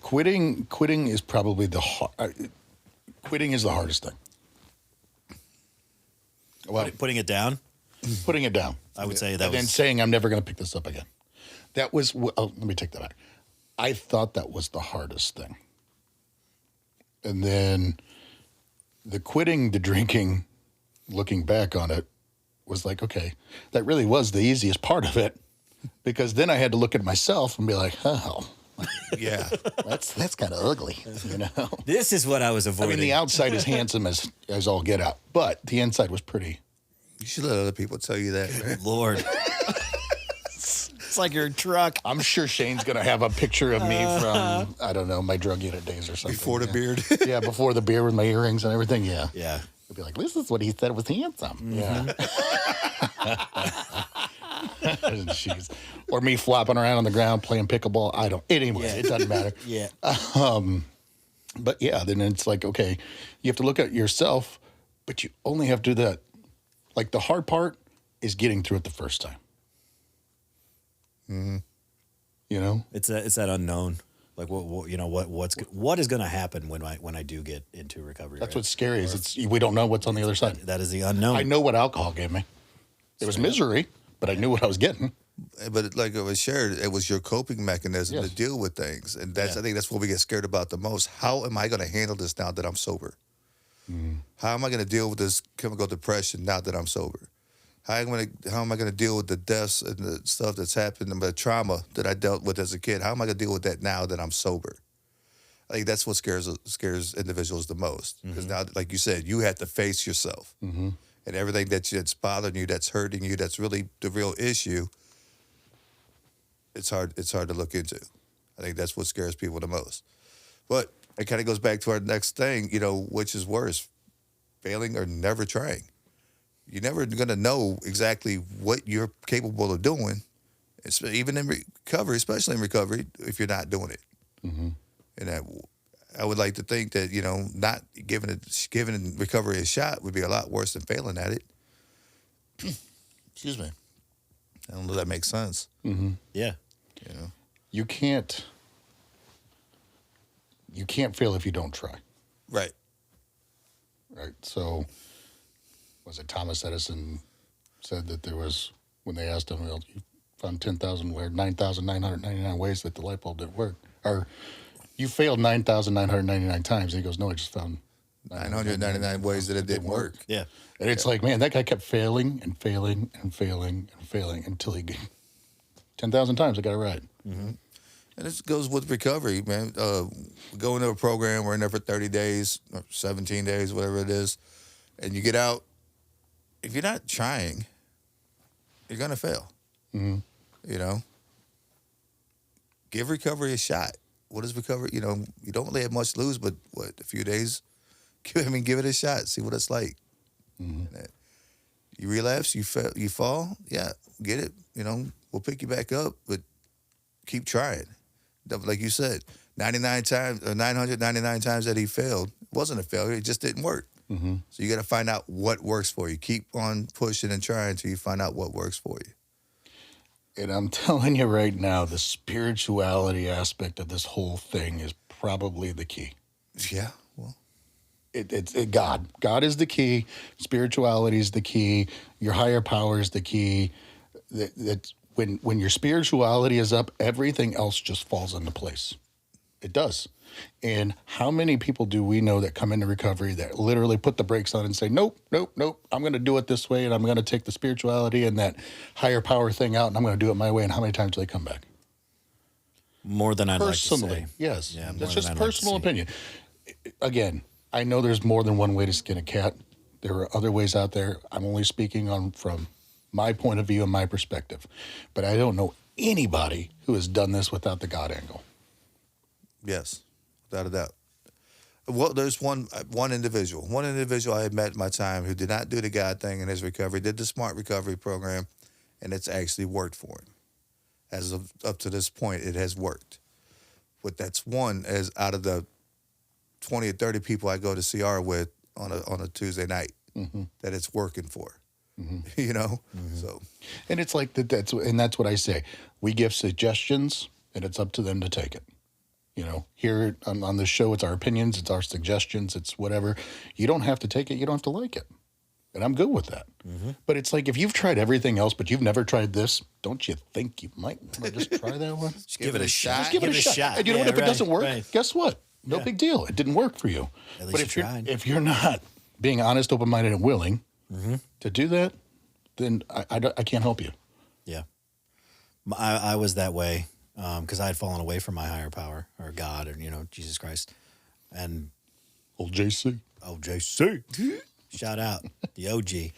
Speaker 1: Quitting is probably quitting is the hardest thing. Well,
Speaker 2: Putting it down.
Speaker 1: putting it down.
Speaker 2: I would say that
Speaker 1: and then
Speaker 2: was
Speaker 1: saying I'm never going to pick this up again. That was. Let me take that back. I thought that was the hardest thing. And then the quitting the drinking, looking back on it, was like, okay, that really was the easiest part of it, because then I had to look at myself and be like, oh,
Speaker 3: Yeah.
Speaker 1: that's kind of ugly,
Speaker 2: This is what I was
Speaker 1: I
Speaker 2: avoiding.
Speaker 1: mean, the outside is handsome as all get out, but the inside was pretty.
Speaker 3: You should let other people tell you that, man.
Speaker 2: Lord. It's like your truck.
Speaker 1: I'm sure Shane's gonna have a picture of me from I don't know, my drug unit days or something.
Speaker 3: Before the
Speaker 1: yeah.
Speaker 3: beard.
Speaker 1: Yeah, before the beard with my earrings and everything. Yeah.
Speaker 2: Yeah.
Speaker 1: He'll be like, this is what he said was handsome. Yeah. Jeez. Or me flopping around on the ground playing pickleball. Anyway,
Speaker 2: Yeah.
Speaker 1: it doesn't matter.
Speaker 2: Yeah.
Speaker 1: But yeah, then it's like, okay, you have to look at yourself, but you only have to do that. Like the hard part is getting through it the first time.
Speaker 2: It's that unknown. Like what is going to happen when I do get into recovery?
Speaker 1: That's
Speaker 2: right?
Speaker 1: what's scary is we don't know what's on the other side.
Speaker 2: That is the unknown.
Speaker 1: I know what alcohol gave me. It was misery, but I knew what I was getting.
Speaker 3: But like it was shared, it was your coping mechanism
Speaker 1: Yes.
Speaker 3: to deal with things. And
Speaker 2: Yeah.
Speaker 3: I think that's what we get scared about the most. How am I going to handle this now that I'm sober? How am I going to deal with this chemical depression now that I'm sober? How am I going to deal with the deaths and the stuff that's happened and the trauma that I dealt with as a kid? How am I going to deal with that now that I'm sober? I think that's what scares individuals the most. Because now, like you said, you have to face yourself. And everything that's bothering you, that's hurting you, that's really the real issue, it's hard to look into. I think that's what scares people the most. But it kind of goes back to our next thing, which is worse, failing or never trying. You're never going to know exactly what you're capable of doing, even in recovery, especially in recovery, if you're not doing it. And I would like to think that, not giving recovery a shot would be a lot worse than failing at it. Excuse me. I don't know if that makes sense.
Speaker 2: Yeah.
Speaker 1: You can't fail if you don't try.
Speaker 3: Right.
Speaker 1: Right. So was it Thomas Edison said that there was, when they asked him, well, you found 9,999 ways that the light bulb didn't work. Or you failed 9,999 times. And he goes, no, I just found
Speaker 3: 999 ways that it didn't work.
Speaker 2: Yeah.
Speaker 1: And it's like, man, that guy kept failing and failing and failing and failing until he 10,000 times I got it right.
Speaker 3: And this goes with recovery, man. We go into a program, we're in there for 30 days, or 17 days, whatever it is, and you get out. If you're not trying, you're going to fail. Give recovery a shot. What is recovery? You don't really have much to lose, but a few days? Give it a shot. See what it's like. You relapse, you fall. Yeah, get it. We'll pick you back up, but keep trying. Like you said, 99 times or 999 times that he failed, it wasn't a failure. It just didn't work. So you got to find out what works for you. Keep on pushing and trying until you find out what works for you.
Speaker 1: And I'm telling you right now, the spirituality aspect of this whole thing is probably the key.
Speaker 3: Yeah, well,
Speaker 1: It's God. God is the key. Spirituality is the key. Your higher power is the key. That when your spirituality is up, everything else just falls into place. It does. And how many people do we know that come into recovery that literally put the brakes on and say, nope, nope, nope, I'm going to do it this way, and I'm going to take the spirituality and that higher power thing out, and I'm going to do it my way, and how many times do they come back?
Speaker 2: More than I'd like to
Speaker 1: Personally,
Speaker 2: say.
Speaker 1: yes.
Speaker 2: Yeah, more
Speaker 1: That's
Speaker 2: than
Speaker 1: just
Speaker 2: I'd like to
Speaker 1: personal
Speaker 2: see.
Speaker 1: opinion. Again, I know there's more than one way to skin a cat. There are other ways out there. I'm only speaking from my point of view and my perspective. But I don't know anybody who has done this without the God angle.
Speaker 3: yes, without a doubt. Well, there's one individual I had met in my time who did not do the God thing in his recovery, did the SMART recovery program, and it's actually worked for him. As of up to this point, it has worked. but that's one as out of the 20 or 30 people I go to CR with on a Tuesday night that it's working for. You know? So
Speaker 1: And it's like that's what I say. We give suggestions, and it's up to them to take it. You know, here on this show, it's our opinions, it's our suggestions, it's whatever. You don't have to take it. You don't have to like it. And I'm good with that. But it's like if you've tried everything else, but you've never tried this, don't you think you might want to just try that one?
Speaker 2: Just give it a shot.
Speaker 1: Just give it a shot. And you know what? If it doesn't work, guess what? No big deal. It didn't work for you.
Speaker 2: At least
Speaker 1: but
Speaker 2: you tried.
Speaker 1: if you're not being honest, open-minded, and willing to do that, then I can't help you.
Speaker 2: Yeah. I was that way because I had fallen away from my higher power or God or, Jesus Christ. And
Speaker 1: Old JC.
Speaker 2: oh, JC. Shout out the OG. It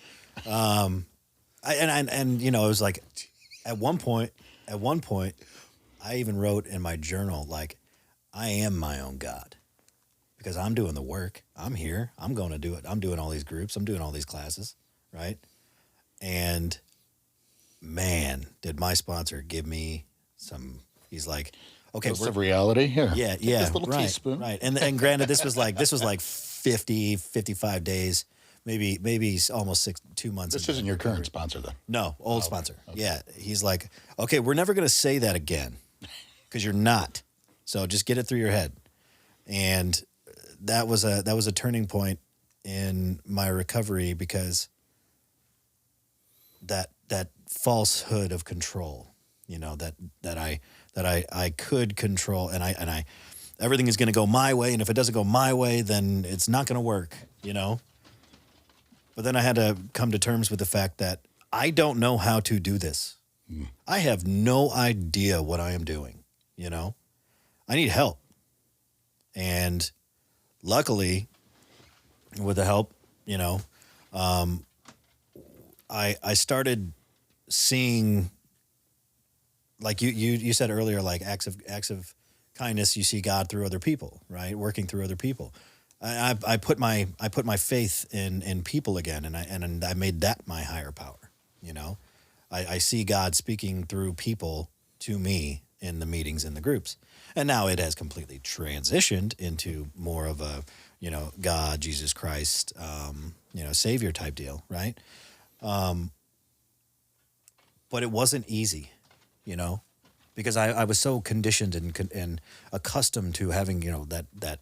Speaker 2: was like at one point, I even wrote in my journal, like, I am my own God because I'm doing the work. I'm here. I'm going to do it. I'm doing all these groups. I'm doing all these classes. Right. And man, did my sponsor give me he's like, okay,
Speaker 1: Dose of reality here.
Speaker 2: yeah,
Speaker 1: Take this little
Speaker 2: right,
Speaker 1: teaspoon.
Speaker 2: right. And granted, this was like 50, 55 days, maybe almost 2 months.
Speaker 1: This isn't your current sponsor, then.
Speaker 2: No, old sponsor. Okay. Yeah, he's like, okay, we're never going to say that again because you're not. So just get it through your head. And that was a turning point in my recovery because that falsehood of control, that I could control and I everything is going to go my way, and if it doesn't go my way, then it's not going to work, But then I had to come to terms with the fact that I don't know how to do this. I have no idea what I am doing, I need help. And luckily, with the help, I started seeing, like you said earlier, like acts of kindness. You see God through other people, right? Working through other people. I put my faith in people again, and I made that my higher power. I see God speaking through people to me in the meetings in the groups, and now it has completely transitioned into more of a God, Jesus Christ, Savior type deal, right? But it wasn't easy, because I was so conditioned and accustomed to having that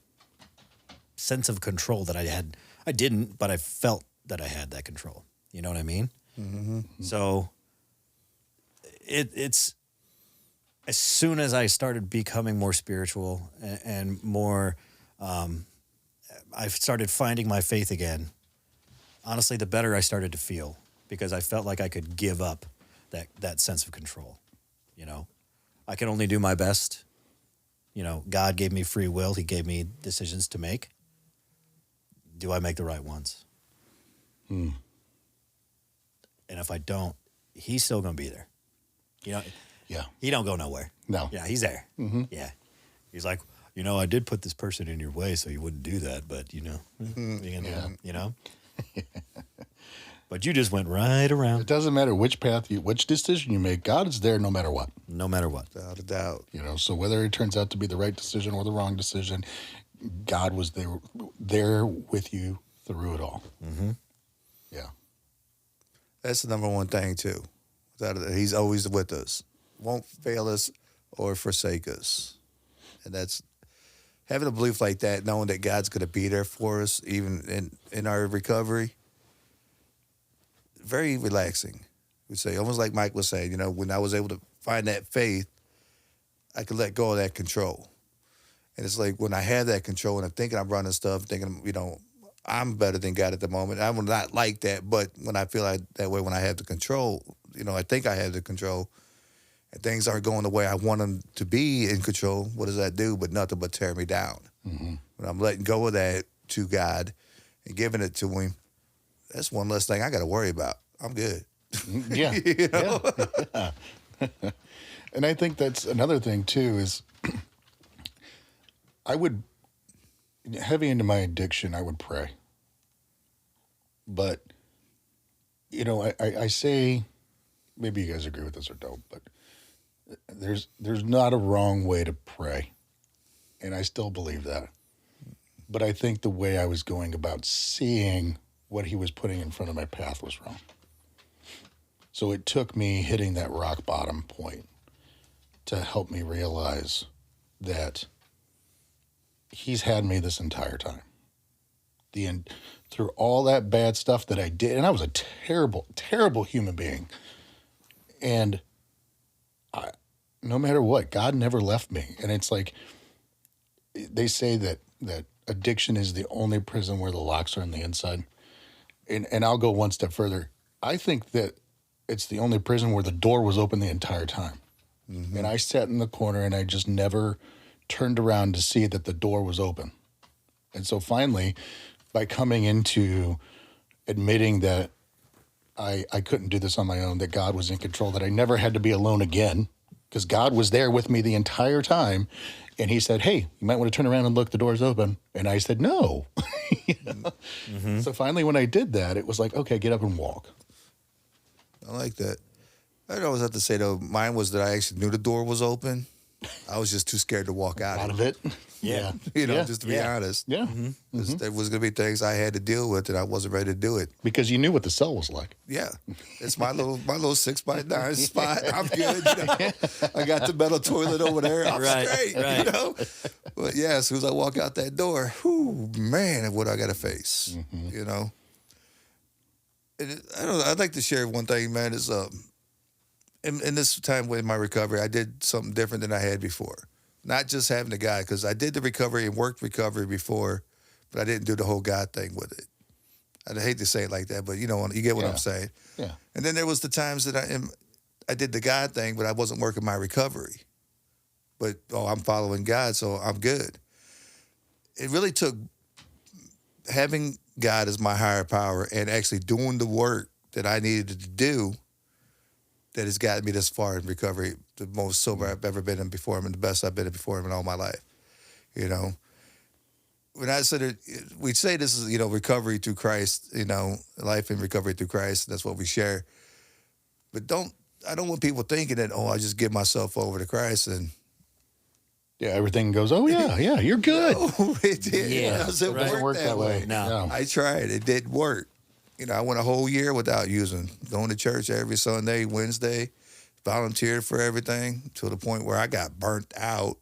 Speaker 2: sense of control that I had. I didn't, but I felt that I had that control. You know what I mean? Mm-hmm. So it's as soon as I started becoming more spiritual and more, I started finding my faith again. Honestly, the better I started to feel because I felt like I could give up that sense of control. I can only do my best. God gave me free will. He gave me decisions to make. Do I make the right ones? And if I don't, he's still going to be there.
Speaker 1: Yeah.
Speaker 2: He don't go nowhere.
Speaker 1: No.
Speaker 2: Yeah, he's there. Mm-hmm. Yeah. He's like, I did put this person in your way so you wouldn't do that, but But you just went right around.
Speaker 1: It doesn't matter which which decision you make. God is there no matter what.
Speaker 2: No matter what.
Speaker 3: without a doubt.
Speaker 1: So whether it turns out to be the right decision or the wrong decision, God was there with you through it all.
Speaker 2: Mm-hmm.
Speaker 1: Yeah.
Speaker 3: That's the number one thing too. He's always with us. Won't fail us or forsake us. And that's having a belief like that, knowing that God's going to be there for us, even in our recovery. Very relaxing. We say, almost like Mike was saying, when I was able to find that faith, I could let go of that control. And it's like when I have that control and I'm thinking I'm running stuff, thinking, I'm better than God at the moment. I would not like that, but when I feel like that way, when I have the control, I think I have the control, and things aren't going the way I want them to be in control, what does that do? But nothing but tear me down. Mm-hmm. When I'm letting go of that to God and giving it to Him, that's one less thing I got to worry about. I'm good.
Speaker 1: Yeah. Yeah. And I think that's another thing too is I would, heavy into my addiction, I would pray. But, I say, maybe you guys agree with this or don't, but there's not a wrong way to pray. And I still believe that. But I think the way I was going about seeing what he was putting in front of my path was wrong. So it took me hitting that rock bottom point to help me realize that he's had me this entire time. Through all that bad stuff that I did, and I was a terrible, terrible human being. And no matter what, God never left me. And it's like, they say that addiction is the only prison where the locks are on the inside. And I'll go one step further. I think that it's the only prison where the door was open the entire time. Mm-hmm. And I sat in the corner and I just never turned around to see that the door was open. And so finally, by coming into admitting that I couldn't do this on my own, that God was in control, that I never had to be alone again, because God was there with me the entire time. And he said, hey, you might want to turn around and look, the door's open. And I said, no. You know? Mm-hmm. So finally, when I did that, it was like, okay, get up and walk.
Speaker 3: I like that. I'd always have to say, though, mine was that I actually knew the door was open. I was just too scared to walk out
Speaker 1: of it.
Speaker 2: Yeah.
Speaker 3: Just to be honest.
Speaker 1: Yeah. Mm-hmm.
Speaker 3: There was going to be things I had to deal with and I wasn't ready to do it.
Speaker 1: Because you knew what the cell was like.
Speaker 3: Yeah. It's my little 6x9 spot. I'm good. You know? I got the metal toilet over there. I'm straight.
Speaker 2: Right.
Speaker 3: You know? But yeah, as soon as I walk out that door, whew, man, what I got to face. Mm-hmm. You know? And I'd like to share one thing, man, is in this time with my recovery, I did something different than I had before. Not just having the God, because I did the recovery and worked recovery before, but I didn't do the whole God thing with it. I hate to say it like that, but you get what I'm saying.
Speaker 1: Yeah.
Speaker 3: And then there was the times that I did the God thing, but I wasn't working my recovery. But, I'm following God, so I'm good. It really took having God as my higher power and actually doing the work that I needed to do that has gotten me this far in recovery, the most sober I've ever been in before him and the best I've been in before him in all my life. You know, when I said it, we say this is, recovery through Christ, life and recovery through Christ. That's what we share. But I don't want people thinking that, I just give myself over to Christ and
Speaker 1: everything goes, you're good.
Speaker 3: No, it did.
Speaker 2: Yeah.
Speaker 3: It doesn't work that way.
Speaker 2: No.
Speaker 3: I tried. It didn't work. I went a whole year without going to church every Sunday, Wednesday, volunteered for everything to the point where I got burnt out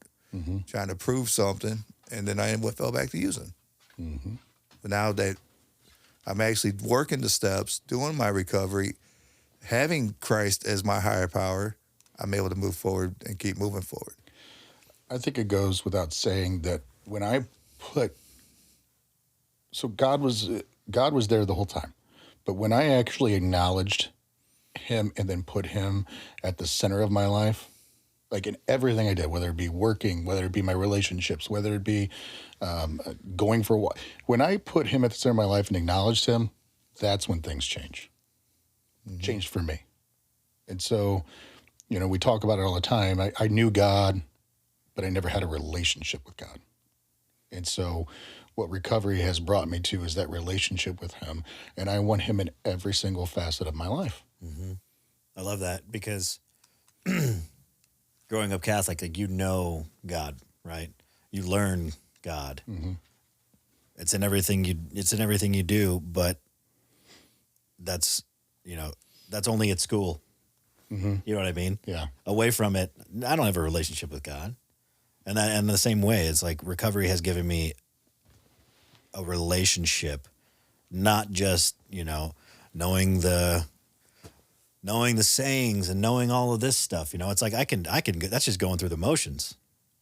Speaker 3: trying to prove something, and then I fell back to using. Mm-hmm. But now that I'm actually working the steps, doing my recovery, having Christ as my higher power, I'm able to move forward and keep moving forward.
Speaker 1: I think it goes without saying that when I God was there the whole time. But when I actually acknowledged him and then put him at the center of my life, like in everything I did, whether it be working, whether it be my relationships, whether it be going for a walk, when I put him at the center of my life and acknowledged him, that's when things change. Mm-hmm. Changed for me. And so, we talk about it all the time. I knew God, but I never had a relationship with God. And so what recovery has brought me to is that relationship with him. And I want him in every single facet of my life.
Speaker 2: Mm-hmm. I love that because growing up Catholic, like, God, right? You learn God. Mm-hmm. It's in everything you do, but that's only at school. Mm-hmm. You know what I mean?
Speaker 1: Yeah.
Speaker 2: Away from it, I don't have a relationship with God. And the same way, it's like recovery has given me a relationship, not just, knowing the sayings and knowing all of this stuff. It's like I can that's just going through the motions.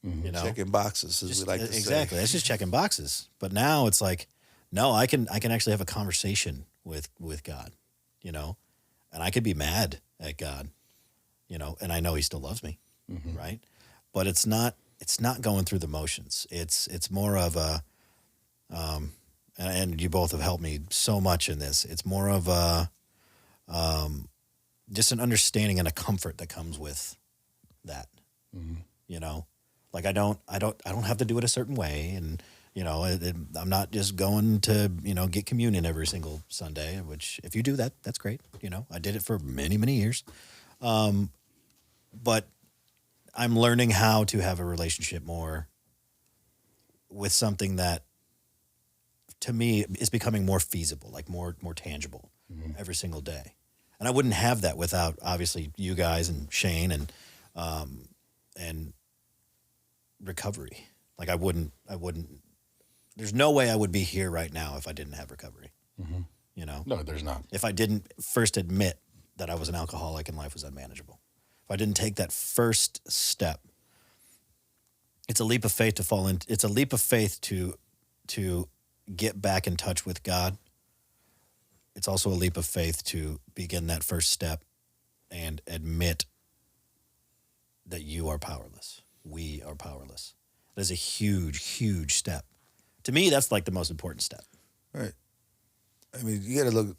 Speaker 2: Mm-hmm.
Speaker 3: Checking boxes, as we like to say.
Speaker 2: Exactly. That's just checking boxes. But now it's like, no, I can actually have a conversation with God, and I could be mad at God, and I know he still loves me. Mm-hmm. Right. But it's not going through the motions. It's more of a, and you both have helped me so much in this. It's more of a, just an understanding and a comfort that comes with that. Mm-hmm. Like I don't have to do it a certain way, and I'm not just going to get communion every single Sunday. Which if you do that, that's great. I did it for many years, but I'm learning how to have a relationship more with something that, to me, is becoming more feasible, like more tangible every single day. And I wouldn't have that without, obviously, you guys and Shane and recovery. Like I wouldn't. There's no way I would be here right now if I didn't have recovery. You know,
Speaker 1: No, there's not.
Speaker 2: if I didn't first admit that I was an alcoholic and life was unmanageable, if I didn't take that first step, it's a leap of faith to fall in. It's a leap of faith to get back in touch with God. It's also a leap of faith to begin that first step and admit that you are powerless. We are powerless. That is a huge, huge step. To me, that's like the most important step.
Speaker 3: Right. I mean, you got to look,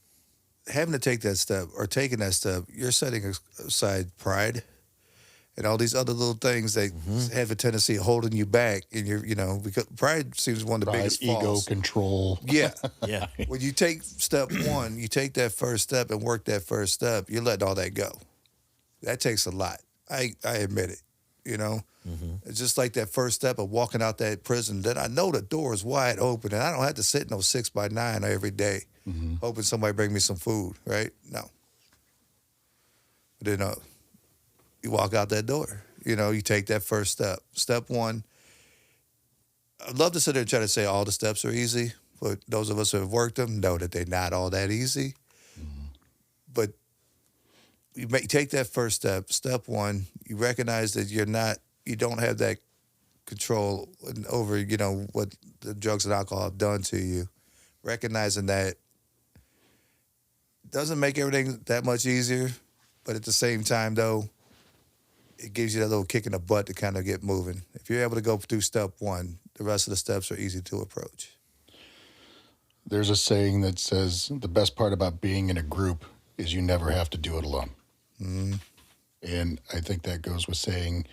Speaker 3: having to take that step or taking that step, you're setting aside pride and all these other little things that have a tendency of holding you back. And because pride seems one of the
Speaker 1: Pride,
Speaker 3: biggest
Speaker 1: ego,
Speaker 3: faults.
Speaker 1: control.
Speaker 3: Yeah.
Speaker 2: Yeah.
Speaker 3: When you take step one, you take that first step and work that first step, you're letting all that go. That takes a lot. I admit it, It's just like that first step of walking out that prison. Then I know the door is wide open and I don't have to sit in those 6x9 every day hoping somebody bring me some food, right? No. But then you walk out that door. You take that first step. Step one, I'd love to sit there and try to say all the steps are easy, but those of us who have worked them know that they're not all that easy. But you take that first step. Step one, you recognize that you don't have that control over, what the drugs and alcohol have done to you. Recognizing that doesn't make everything that much easier, but at the same time, though, it gives you that little kick in the butt to kind of get moving. If you're able to go through step one, the rest of the steps are easy to approach.
Speaker 1: There's a saying that says the best part about being in a group is you never have to do it alone. And I think that goes with saying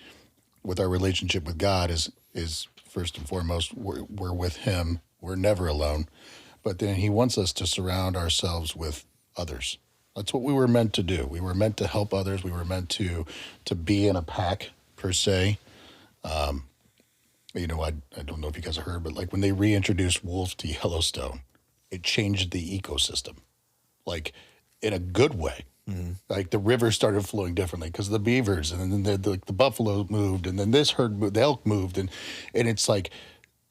Speaker 1: with our relationship with God is first and foremost, we're with him. We're never alone. But then he wants us to surround ourselves with others. That's what we were meant to do. We were meant to help others. We were meant to be in a pack, per se. I don't know if you guys have heard, but like when they reintroduced wolves to Yellowstone, it changed the ecosystem, like in a good way. Like the river started flowing differently because of the beavers, and then the buffalo moved, and then this herd moved, the elk moved, and it's like,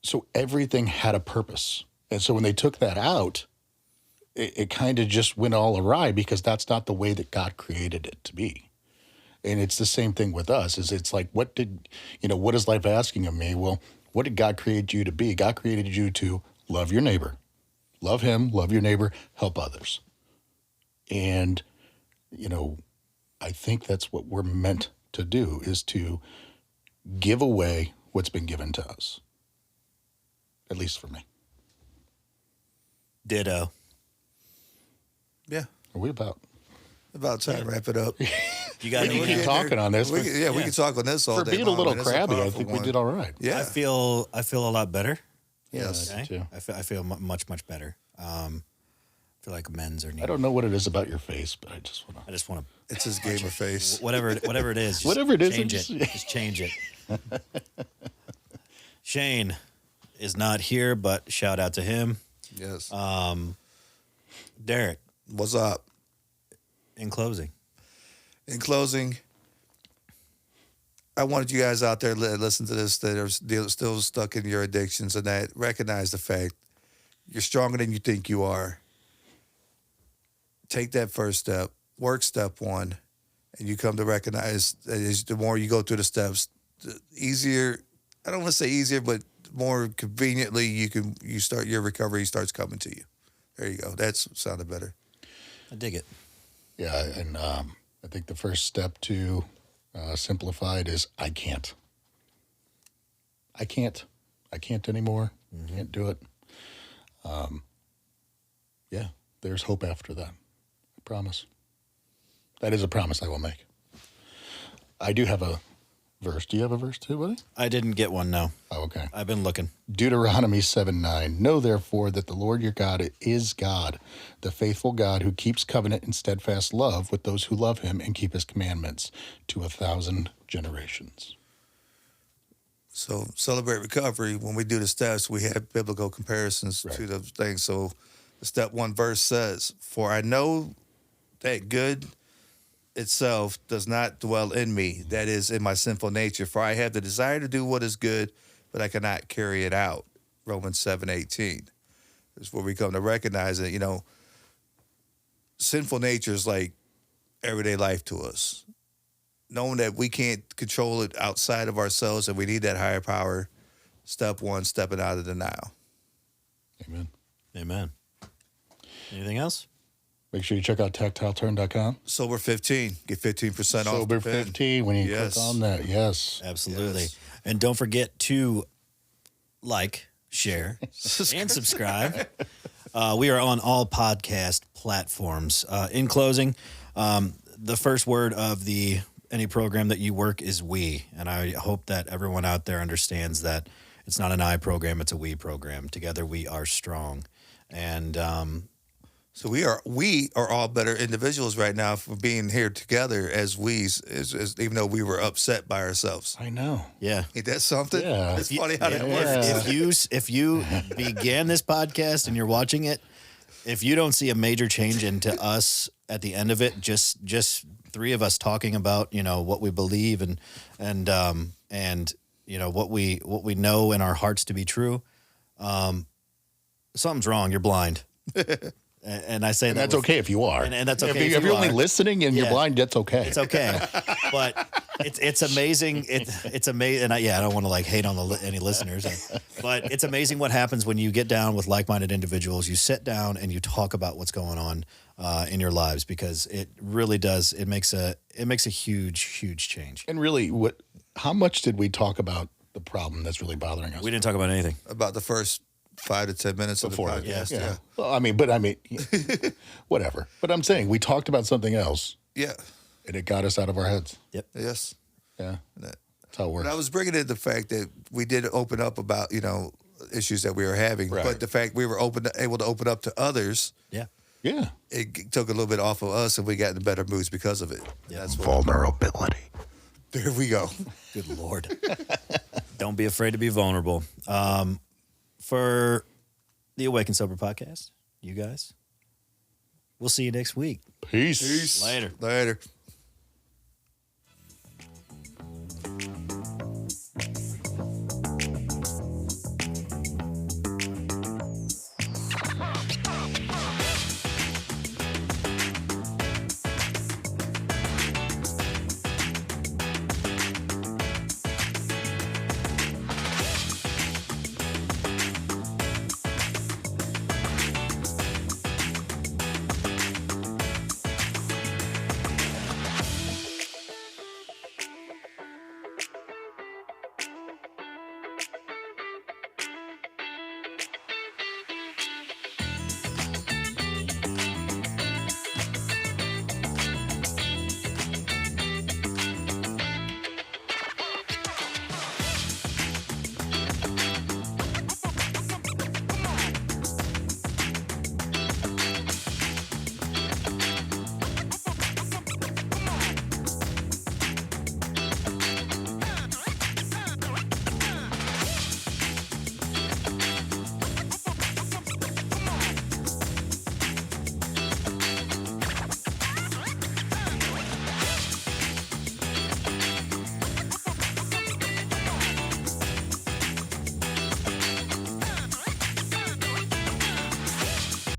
Speaker 1: so everything had a purpose. And so when they took that out, it kind of just went all awry because that's not the way that God created it to be. And it's the same thing with us. It's like, what is life asking of me? Well, what did God create you to be? God created you to love your neighbor, love him, love your neighbor, help others. And I think that's what we're meant to do, is to give away what's been given to us. At least for me.
Speaker 2: Ditto.
Speaker 3: Yeah.
Speaker 1: Are we about
Speaker 3: time to wrap it up.
Speaker 2: You got
Speaker 1: We
Speaker 2: any?
Speaker 1: keep talking on this.
Speaker 3: We can talk on this all
Speaker 1: For
Speaker 3: day
Speaker 1: being a
Speaker 3: long,
Speaker 1: little
Speaker 3: man. It's
Speaker 1: crabby, I
Speaker 3: powerful
Speaker 1: think we
Speaker 3: one.
Speaker 1: did all right.
Speaker 3: Yeah.
Speaker 2: I feel a lot better.
Speaker 3: Yes.
Speaker 1: Me too.
Speaker 2: I feel much better. I feel like men's are needed.
Speaker 1: I don't know what it is about your face, but I just want to.
Speaker 3: It's his gamer face.
Speaker 2: whatever it is. Just
Speaker 1: Whatever it is,
Speaker 2: change
Speaker 1: just-
Speaker 2: it. Just change it. Shane is not here, but shout out to him.
Speaker 3: Yes.
Speaker 2: Derek,
Speaker 3: What's up?
Speaker 2: in closing.
Speaker 3: In closing, I wanted you guys out there to listen to this that are still stuck in your addictions and that recognize the fact you're stronger than you think you are. Take that first step, work step one, and you come to recognize that the more you go through the steps, the easier, I don't want to say easier, but more conveniently you start your recovery starts coming to you. There you go. That sounded better.
Speaker 2: I dig it.
Speaker 1: Yeah, and I think the first step to simplified is I can't. I can't anymore. Can't do it. Yeah, there's hope after that. I promise. That is a promise I will make. I do have a verse. Do you have a verse too, buddy?
Speaker 2: I didn't get one, no.
Speaker 1: Oh, okay.
Speaker 2: I've been looking.
Speaker 1: Deuteronomy 7:9. Know therefore that the Lord your God is God, the faithful God who keeps covenant and steadfast love with those who love him and keep his commandments to 1,000 generations.
Speaker 3: So celebrate recovery. When we do the steps, we have biblical comparisons
Speaker 1: Right.
Speaker 3: to the things. So the step 1 verse says, "For I know that good itself does not dwell in me, that is in my sinful nature. For I have the desire to do what is good, but I cannot carry it out." Romans 7:18. Is where we come to recognize that, sinful nature is like everyday life to us. Knowing that we can't control it outside of ourselves and we need that higher power. Step 1, stepping out of denial.
Speaker 1: Amen.
Speaker 2: Amen. Anything else?
Speaker 1: Make sure you check out tactileturn.com.
Speaker 3: Sober 15. Get 15% off.
Speaker 1: Sober
Speaker 3: the pen.
Speaker 1: 15 when you
Speaker 3: Yes.
Speaker 1: click on that. Yes.
Speaker 2: Absolutely.
Speaker 3: Yes.
Speaker 2: And don't forget to like, share, and subscribe. We are on all podcast platforms. In closing, the first word of any program that you work is we. And I hope that everyone out there understands that it's not an I program, it's a we program. Together we are strong. And
Speaker 3: So we are all better individuals right now for being here together as even though we were upset by ourselves.
Speaker 1: I know.
Speaker 2: yeah.
Speaker 3: Ain't that something?
Speaker 1: Yeah.
Speaker 3: It's funny how that
Speaker 1: Yeah.
Speaker 3: works.
Speaker 2: If you began this podcast and you're watching it, if you don't see a major change into us at the end of it, just 3 of us talking about what we believe and what we know in our hearts to be true, something's wrong. You're blind, and I say
Speaker 1: And
Speaker 2: that
Speaker 1: that's okay if you are.
Speaker 2: and that's okay
Speaker 1: If
Speaker 2: if you
Speaker 1: you're only
Speaker 2: are.
Speaker 1: listening and you're
Speaker 2: Yeah.
Speaker 1: blind, that's okay.
Speaker 2: It's okay, but it's amazing. It's amazing, and I don't want to hate on any listeners, but it's amazing what happens when you get down with like-minded individuals. You sit down and you talk about what's going on in your lives, because it really does. It makes a huge change.
Speaker 1: And really, how much did we talk about the problem that's really bothering us?
Speaker 2: We didn't talk about anything.
Speaker 3: About the first 5 to 10 minutes
Speaker 1: Before
Speaker 3: of the podcast. Yeah.
Speaker 1: Well, whatever. But I'm saying we talked about something else,
Speaker 3: Yeah.
Speaker 1: and it got us out of our heads.
Speaker 2: Yep.
Speaker 3: Yes.
Speaker 1: Yeah,
Speaker 3: That-
Speaker 1: that's how it works.
Speaker 3: But I was bringing in the fact that we did open up about, issues that we were having.
Speaker 1: Right.
Speaker 3: But the fact we were able to open up to others,
Speaker 2: Yeah.
Speaker 1: Yeah.
Speaker 3: it took a little bit off of us and we got in better moods because of it.
Speaker 2: Yeah.
Speaker 3: That's what,
Speaker 1: Vulnerability.
Speaker 3: there we go.
Speaker 2: Good Lord. Don't be afraid to be vulnerable. For the Awaken Sober podcast, you guys, we'll see you next week.
Speaker 1: Peace.
Speaker 2: Later.
Speaker 3: Later.